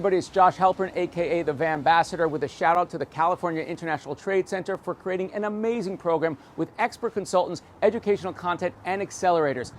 everybody, it's Josh Halpern, aka the VanBassador, with a shout out to the California International Trade Center for creating an amazing program with expert consultants, educational content, and accelerators.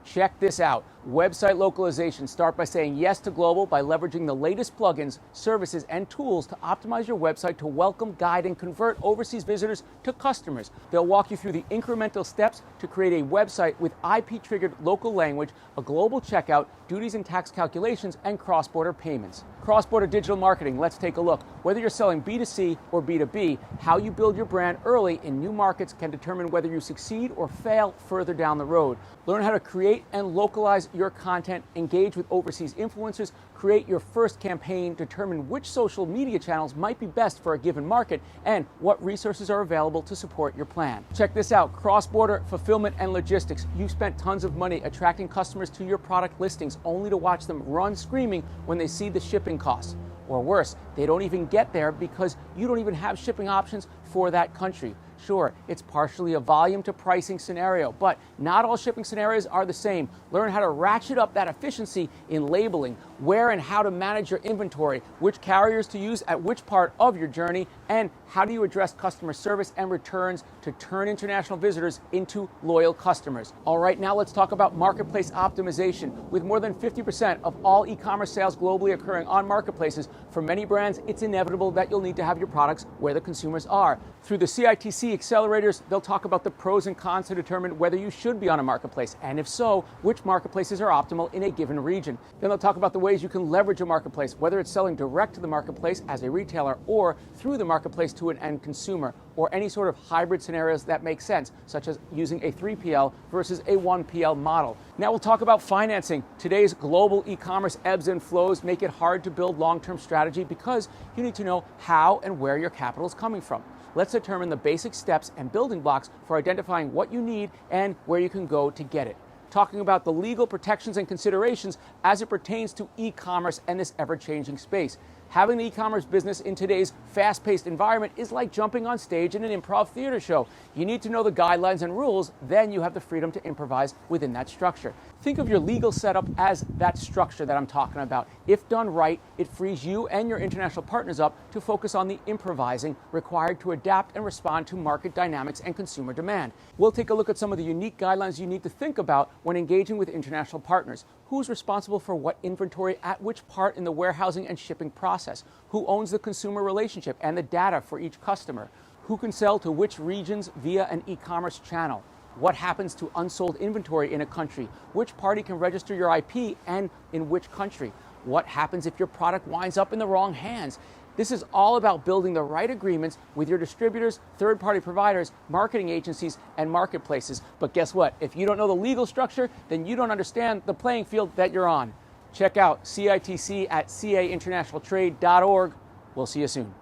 Check this out. Website localization. Start by saying yes to global by leveraging the latest plugins, services, and tools to optimize your website to welcome, guide, and convert overseas visitors to customers. They'll walk you through the incremental steps to create a website with IP-triggered local language, a global checkout, duties and tax calculations, and cross-border payments. Cross-border digital marketing. Let's take a look. Whether you're selling B2C or B2B, how you build your brand early in new markets can determine whether you succeed or fail further down the road. Learn how to create and localize your content, engage with overseas influencers, create your first campaign, determine which social media channels might be best for a given market, and what resources are available to support your plan. Check this out, cross-border fulfillment and logistics. You've spent tons of money attracting customers to your product listings only to watch them run screaming when they see the shipping costs. Or worse, they don't even get there because you don't even have shipping options for that country. Sure, it's partially a volume to pricing scenario, but not all shipping scenarios are the same. Learn how to ratchet up that efficiency in labeling, where and how to manage your inventory, which carriers to use at which part of your journey, and how do you address customer service and returns to turn international visitors into loyal customers. All right, now let's talk about marketplace optimization. With more than 50% of all e-commerce sales globally occurring on marketplaces, for many brands, it's inevitable that you'll need to have your products where the consumers are. Through the CITC accelerators, they'll talk about the pros and cons to determine whether you should be on a marketplace, and if so, which marketplaces are optimal in a given region. Then they'll talk about the ways you can leverage a marketplace, whether it's selling direct to the marketplace as a retailer or through the marketplace to an end consumer, or any sort of hybrid scenarios that make sense, such as using a 3PL versus a 1PL model. Now we'll talk about financing. Today's global e-commerce ebbs and flows make it hard to build long-term strategy because you need to know how and where your capital is coming from. Let's determine the basic steps and building blocks for identifying what you need and where you can go to get it. Talking about the legal protections and considerations as it pertains to e-commerce and this ever-changing space. Having the e-commerce business in today's fast-paced environment is like jumping on stage in an improv theater show. You need to know the guidelines and rules, then you have the freedom to improvise within that structure. Think of your legal setup as that structure that I'm talking about. If done right, it frees you and your international partners up to focus on the improvising required to adapt and respond to market dynamics and consumer demand. We'll take a look at some of the unique guidelines you need to think about when engaging with international partners. Who's responsible for what inventory at which part in the warehousing and shipping process? Who owns the consumer relationship and the data for each customer? Who can sell to which regions via an e-commerce channel? What happens to unsold inventory in a country? Which party can register your IP and in which country? What happens if your product winds up in the wrong hands? This is all about building the right agreements with your distributors, third-party providers, marketing agencies, and marketplaces. But guess what? If you don't know the legal structure, then you don't understand the playing field that you're on. Check out CITC at cainternationaltrade.org. We'll see you soon.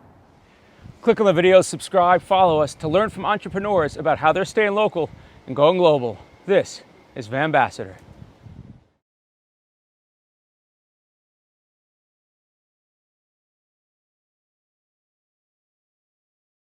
Click on the video, subscribe, follow us to learn from entrepreneurs about how they're staying local and going global. This is VanBassador.